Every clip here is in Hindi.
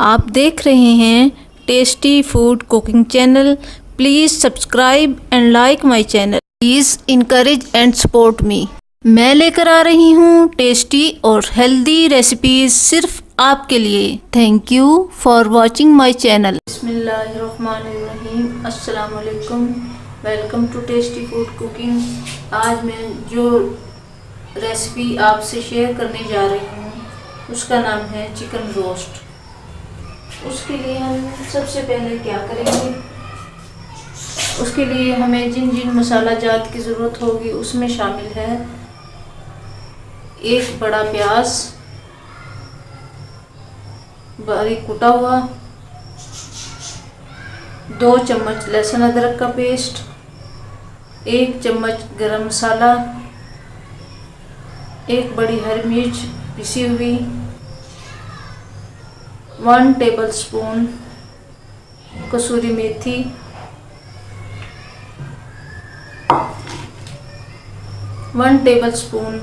आप देख रहे हैं tasty food cooking channel. Please subscribe and like my channel. Please encourage and support me. मैं लेकर आ रही हूँ टेस्टी और हेल्दी रेसिपीज सिर्फ आपके लिए। Thank you for watching my channel. बिस्मिल्लाहिर्रहमानिर्रहीम। अस्सलाम वालेकुम। Welcome to tasty food cooking. आज मैं जो रेसिपी आपसे शेयर करने जा रही हूँ उसका नाम है चिकन रोस्ट। उसके लिए हम सबसे पहले क्या करेंगे, उसके लिए हमें जिन जिन मसाला जात की ज़रूरत होगी उसमें शामिल है एक बड़ा प्याज बारीक कुटा हुआ, 2 चम्मच लहसुन अदरक का पेस्ट, 1 चम्मच गरम मसाला, 1 बड़ी हरी मिर्च पिसी हुई, 1 टेबलस्पून कसूरी मेथी, 1 टेबलस्पून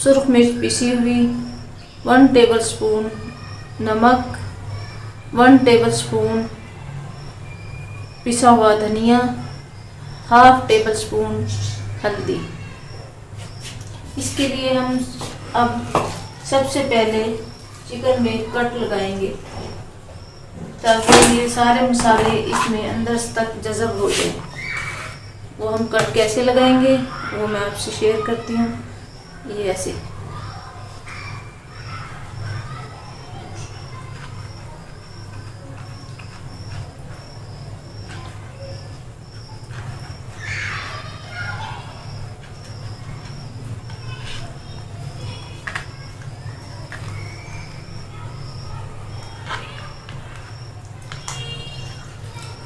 सुर्ख मिर्च पिसी हुई, 1 टेबलस्पून नमक, 1 टेबलस्पून पिसा हुआ धनिया, हाफ टेबलस्पून हल्दी। इसके लिए हम अब सबसे पहले चिकन में कट लगाएंगे ताकि ये सारे मसाले इसमें अंदर तक जज़ब हो जाए। वो हम कट कैसे लगाएंगे वो मैं आपसे शेयर करती हूँ। ये ऐसे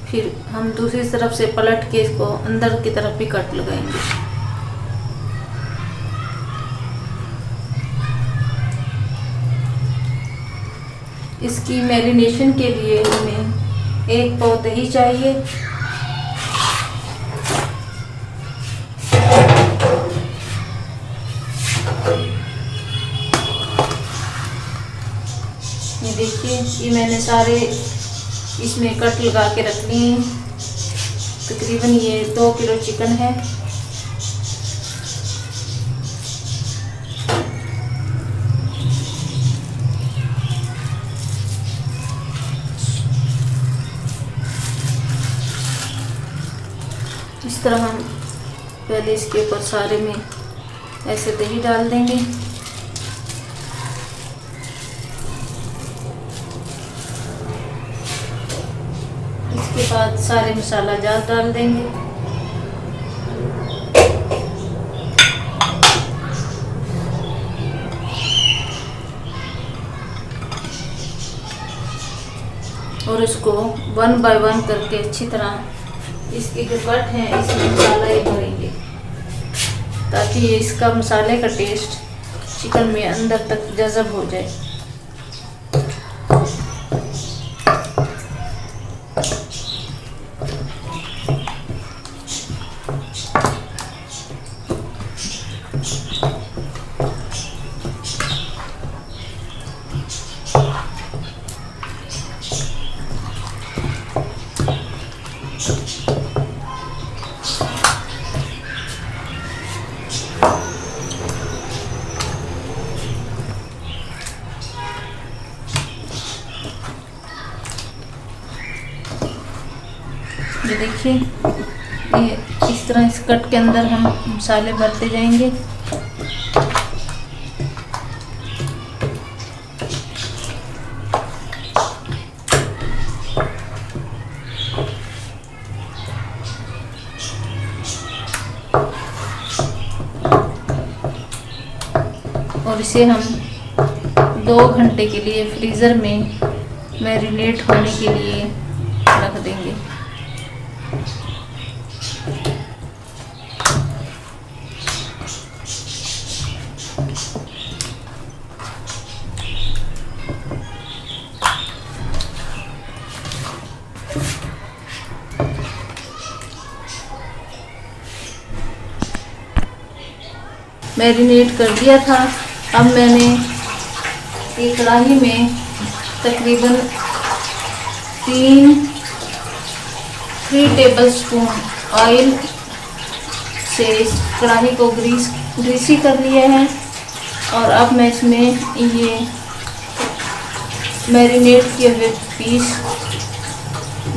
फिर हम दूसरी तरफ से पलट के इसको अंदर की तरफ भी कट लगाएंगे। इसकी मैरिनेशन के लिए हमें 1 पाव दही चाहिए, ये देखिए ये मैंने सारे इसमें कट लगा के रख ली हैं। तकरीबन ये 2 किलो चिकन है। इस तरह हम पहले इसके ऊपर सारे में ऐसे दही डाल देंगे। इसके बाद सारे मसाला जात डाल देंगे। और इसको 1 बाय 1 करके अच्छी तरह इसके जो कट हैं इसमें मसाला ये भरेंगे ताकि ये इसका मसाले का टेस्ट चिकन में अंदर तक जज़ब हो जाए। ये देखिए ये इस तरह इस कट के अंदर हम मसाले भरते जाएंगे। और इसे हम 2 घंटे के लिए फ्रीज़र में मैरिनेट होने के लिए रख देंगे। मैरिनेट कर दिया था। अब मैंने एक कढ़ाई में तकरीबन 3 टेबल स्पून ऑयल से इस कढ़ाई को ग्रीसी कर लिया है। और अब मैं इसमें ये मैरिनेट किए हुए पीस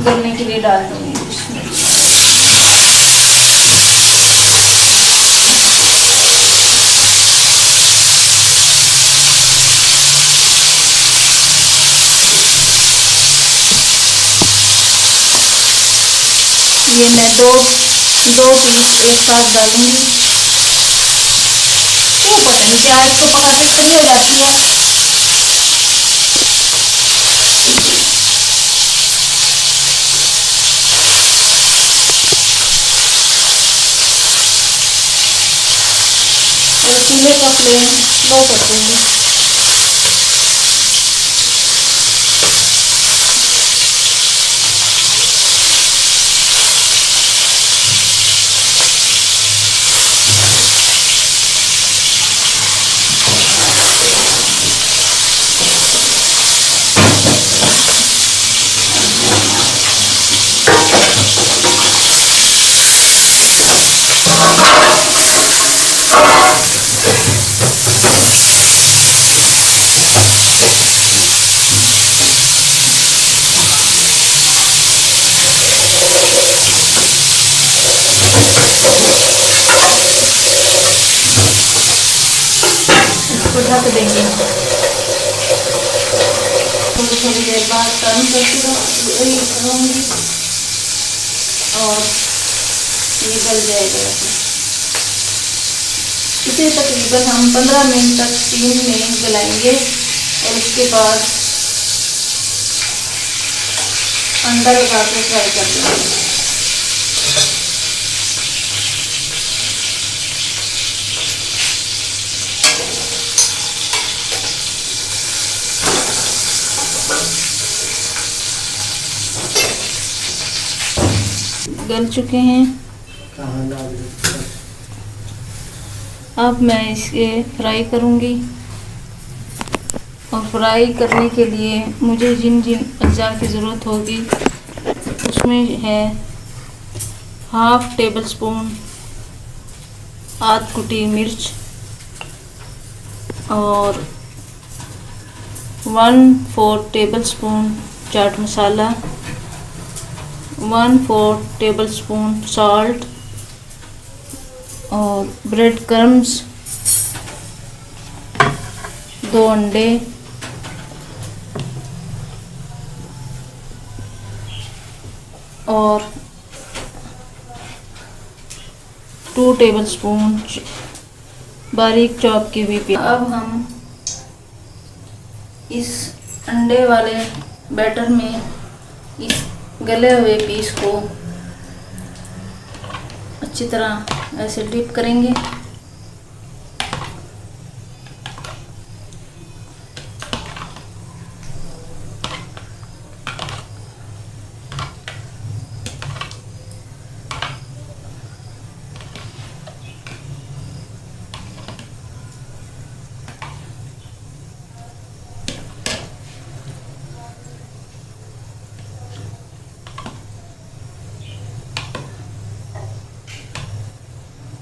गलने के लिए डाल दूँगी इसमें। ये मैं दो पीस एक साथ डालूंगी। क्यों पता नहीं प्याज को पकाते इतनी हो जाती है। और चूल्हे का फ्लेम लो कर दूंगी। इसको ढक देंगे। थोड़ी देर बाद टर्न करती रहूँगी और ये गल जाएगा। इसे तकरीबन हम 15 मिनट तक स्टीम में गलाएंगे और उसके बाद अंडा लगा के फ्राई कर देंगे। गल चुके हैं। अब मैं इसे फ्राई करूंगी और फ्राई करने के लिए मुझे जिन अज्जा की ज़रूरत होगी उसमें है 1/2 टेबल स्पून आध कुटी मिर्च और 1/4 table spoon chaat masala, 1/4 table spoon salt और ब्रेड क्रम्स, 2 अंडे और 2 टेबल स्पून बारीक चॉप की हुई प्याज। अब हम इस अंडे वाले बैटर में इस गले हुए पीस को अच्छी तरह ऐसे डिप करेंगे।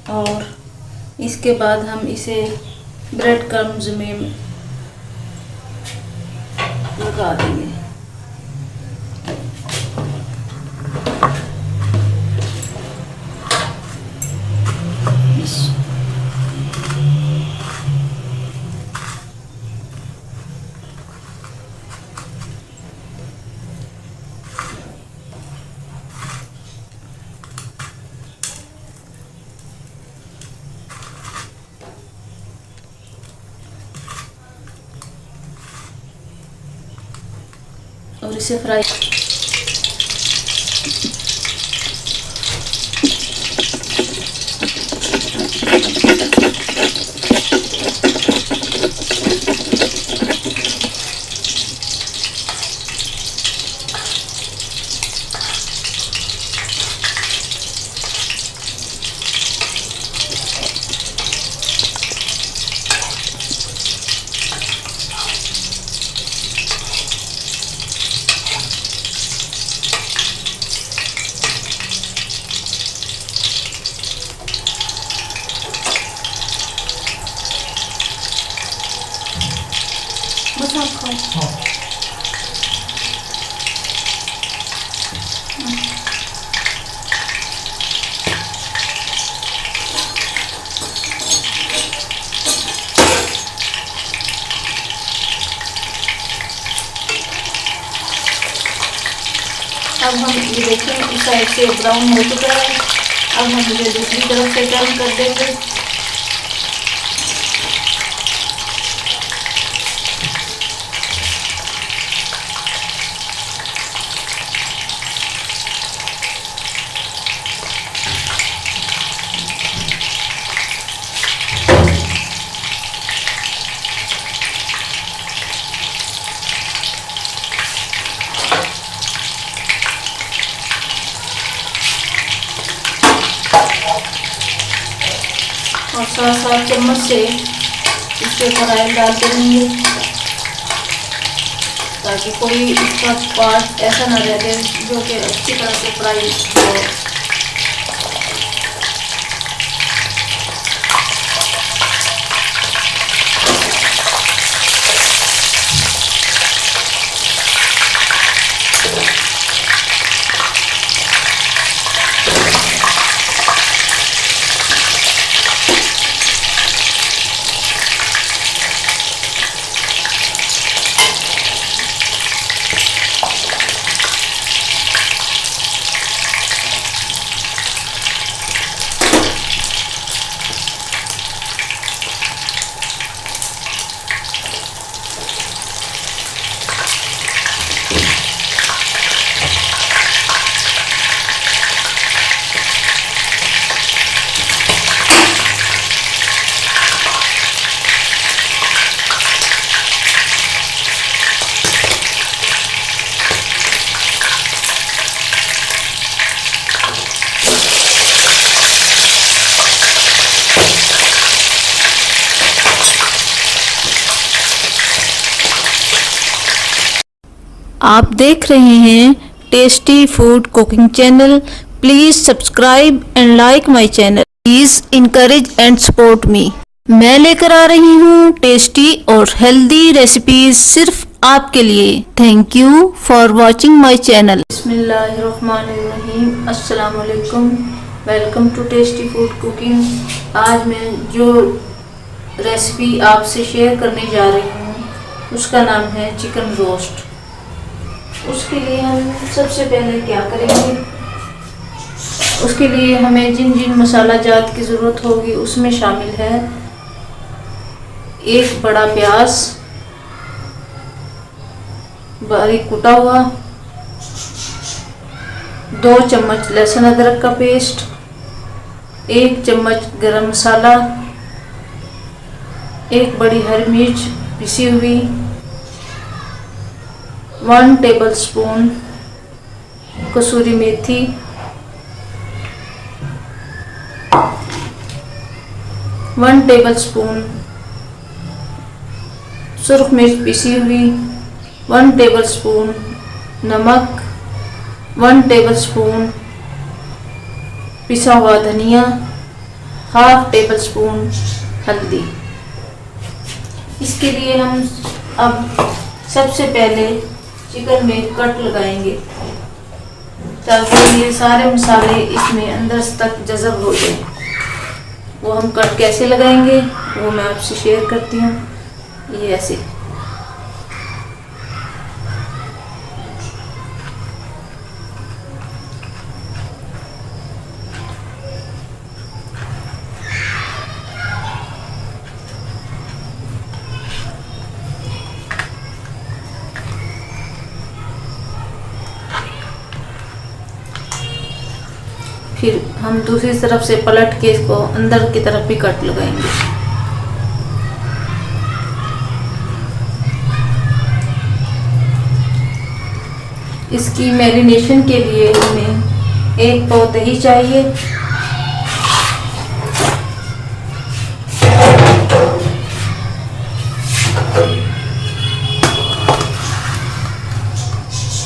और इसके बाद हम इसे ब्रेड क्रम्स में लगा देंगे। और इसे फ्राई बस आप खाओ। हाँ। अब हम ये देखें इस साइड से ब्राउन हो चुका है। अब हम इसे दूसरी तरफ से टर्न कर देंगे। और साथ साथ चम्मच से इसके ऊपर ऑयल डालते रहेंगे ताकि कोई इसका पार्ट ऐसा ना रह जाए जो कि अच्छी तरह से फ्राई हो। आप देख रहे हैं tasty food cooking channel. Please subscribe and like my channel. Please encourage and support me. मैं लेकर आ रही हूँ टेस्टी और हेल्दी रेसिपीज सिर्फ आपके लिए। Thank you for watching my channel. बिस्मिल्लाहिर्रहमानिर्रहीम। अस्सलाम वालेकुम। Welcome to tasty food cooking. आज मैं जो रेसिपी आपसे शेयर करने जा रही हूँ उसका नाम है चिकन रोस्ट। उसके लिए हम सबसे पहले क्या करेंगे, उसके लिए हमें जिन जिन मसाला जात की ज़रूरत होगी उसमें शामिल है एक बड़ा प्याज बारीक कुटा हुआ, 2 चम्मच लहसुन अदरक का पेस्ट, 1 चम्मच गरम मसाला, 1 बड़ी हरी मिर्च पिसी हुई, 1 टेबलस्पून कसूरी मेथी, 1 टेबलस्पून सुर्ख मिर्च पिसी हुई, 1 टेबलस्पून नमक, 1 टेबलस्पून पिसा हुआ धनिया, हाफ टेबलस्पून हल्दी। इसके लिए हम अब सबसे पहले चिकन में कट लगाएंगे ताकि ये सारे मसाले इसमें अंदर तक जज़ब हो जाए। वो हम कट कैसे लगाएंगे वो मैं आपसे शेयर करती हूँ। ये ऐसे फिर हम दूसरी तरफ से पलट के इसको अंदर की तरफ भी कट लगाएंगे। इसकी मैरिनेशन के लिए हमें 1 पाव दही चाहिए,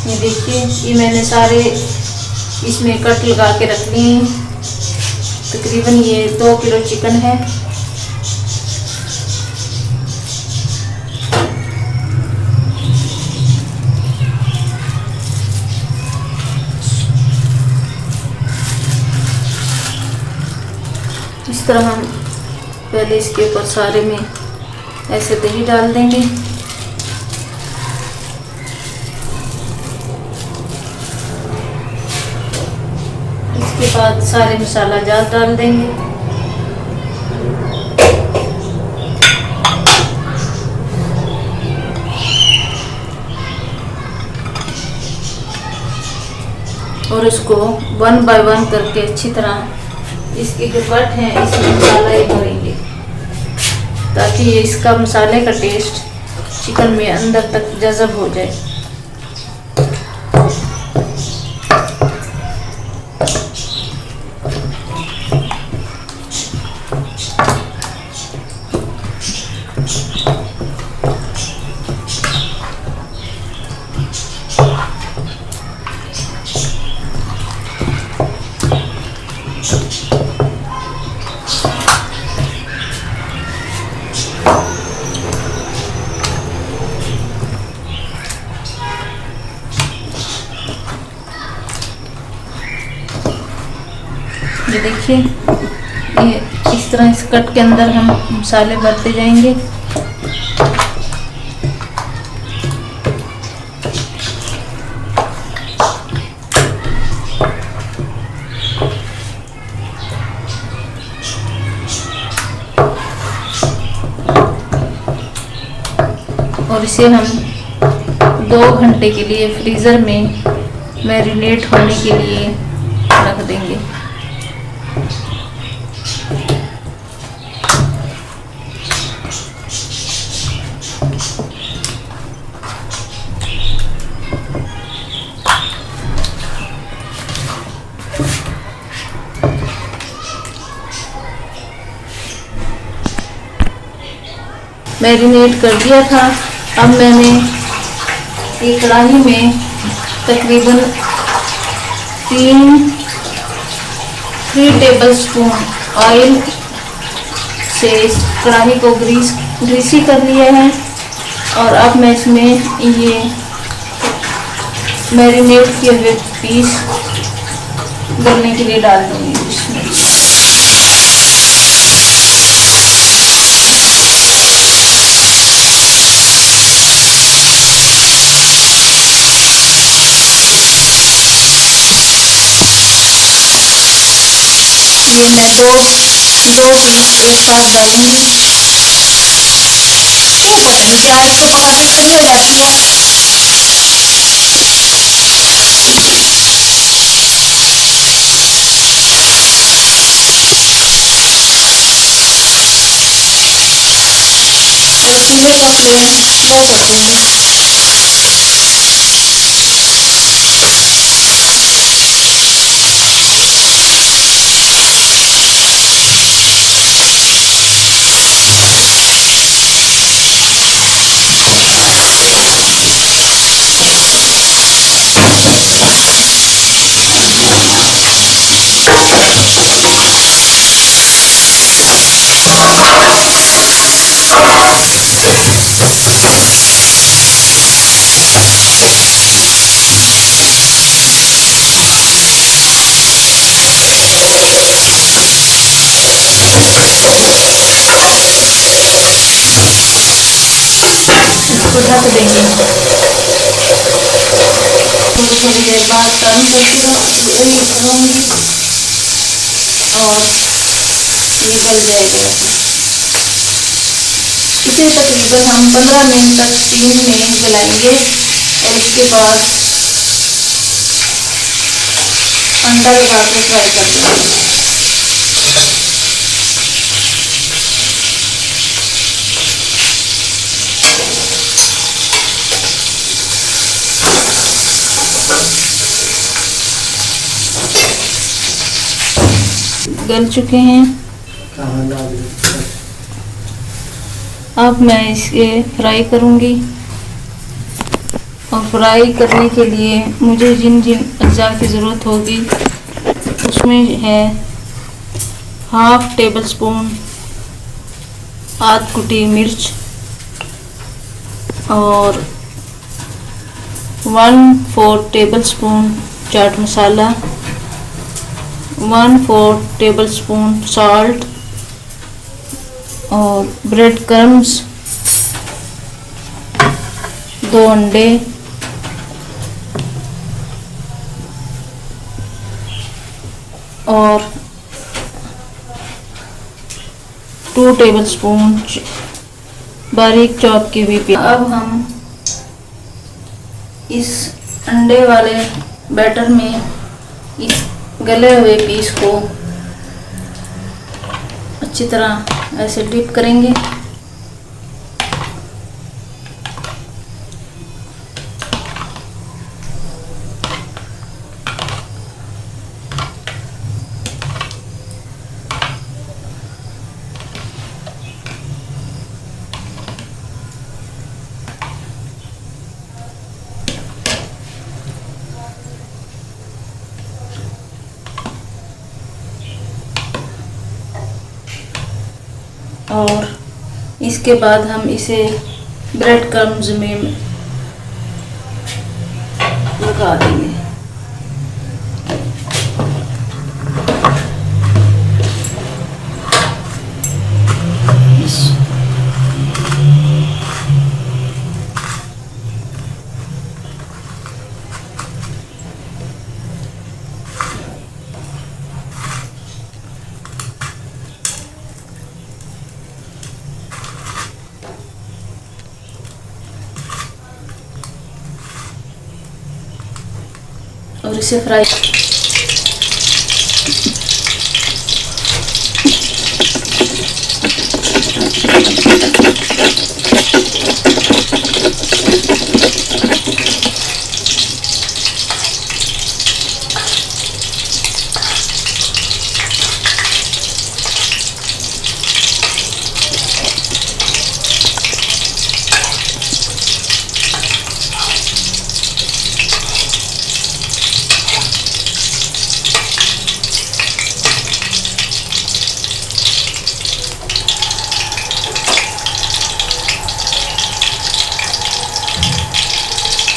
ये देखिए ये मैंने सारे इसमें कट लगा के रख लिए हैं। तकरीबन ये 2 किलो चिकन है। तरह हम पहले इसके ऊपर सारे में ऐसे दही डाल देंगे। इसके बाद सारे मसाला जात डाल देंगे। और इसको 1 बाय 1 करके अच्छी तरह इसके जो कट हैं इसमें मसाला ही भरेंगे, ताकि ये इसका मसाले का टेस्ट चिकन में अंदर तक जज़ब हो जाए। ये देखिए, ये इस तरह इस कट के अंदर हम मसाले भरते जाएंगे। और इसे हम 2 घंटे के लिए फ्रीज़र में मैरिनेट होने के लिए रख देंगे। मैरिनेट कर दिया था। अब मैंने एक कढ़ाई में तकरीबन 3 टेबलस्पून ऑयल से इस कढ़ाई को ग्रीसी कर लिया है। और अब मैं इसमें ये मैरिनेट किए हुए पीस गलने के लिए डाल दूँगी। इसमें ये मैं दो पीस एक साथ डालूंगी। क्यों पता नहीं क्या, एक तो पकाते खड़ी हो जाती है। और चूल्हे का फ्लेम लो कर दूंगी। इसको ढक देंगे। थोड़ी देर बाद टर्न करती रहूँगी और ये गल जाएगा। इसे तकरीबन हम 15 मिनट तक स्टीम में गलाएंगे और इसके बाद अंडा लगा के फ्राई कर देंगे। गल चुके हैं। अब मैं इसे फ्राई करूंगी और फ्राई करने के लिए मुझे जिन जिन अज्जा की ज़रूरत होगी उसमें है 1/2 टेबलस्पून आध कुटी मिर्च और 1/4 tablespoon chaat masala, 1/4 tablespoon salt और ब्रेड क्रम्स, 2 अंडे, और 2 टेबलस्पून बारीक चॉप की हुई प्याज। अब हम इस अंडे वाले बैटर में इस गले हुए पीस को अच्छी तरह ऐसे डिप करेंगे। और इसके बाद हम इसे ब्रेड क्रम्स में लगा देंगे। और इसे फ्राई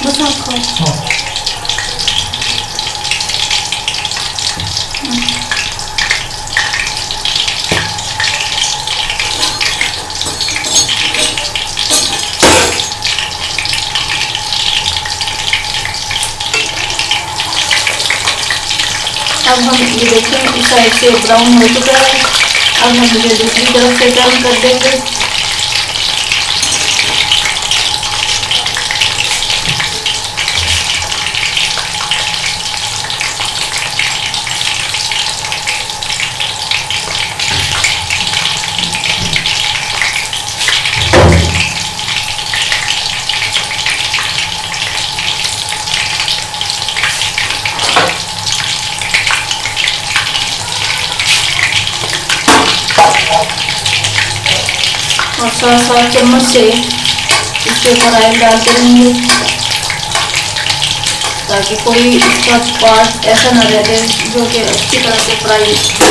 बस खाओ। अब हम ये देखें इस साइड से ब्राउन हो चुका है। अब हम इसे दूसरी तरफ से टर्न कर देंगे। और साथ चम्मच से इसके ऊपर ऑयल डालते रहेंगे ताकि कोई इसका पार्ट ऐसा न रह जाए जो कि अच्छी तरह से फ्राई हो।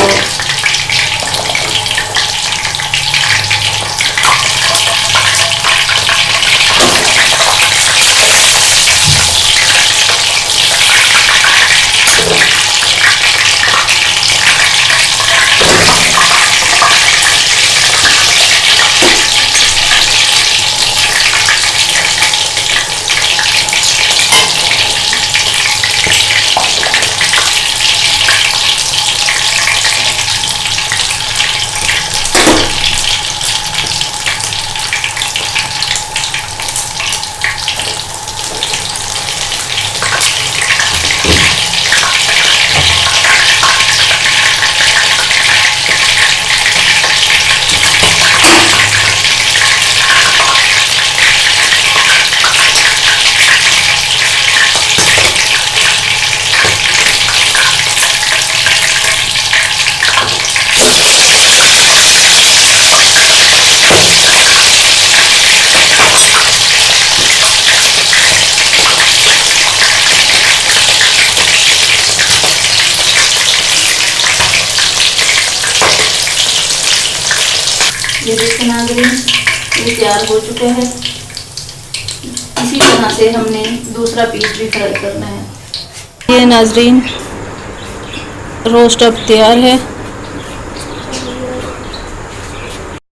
ये देखिए नाज़रीन, ये तैयार हो चुका है। इसी तरह से हमने दूसरा पीस भी फ्राई करना है। ये नाज़रीन रोस्ट अब तैयार है।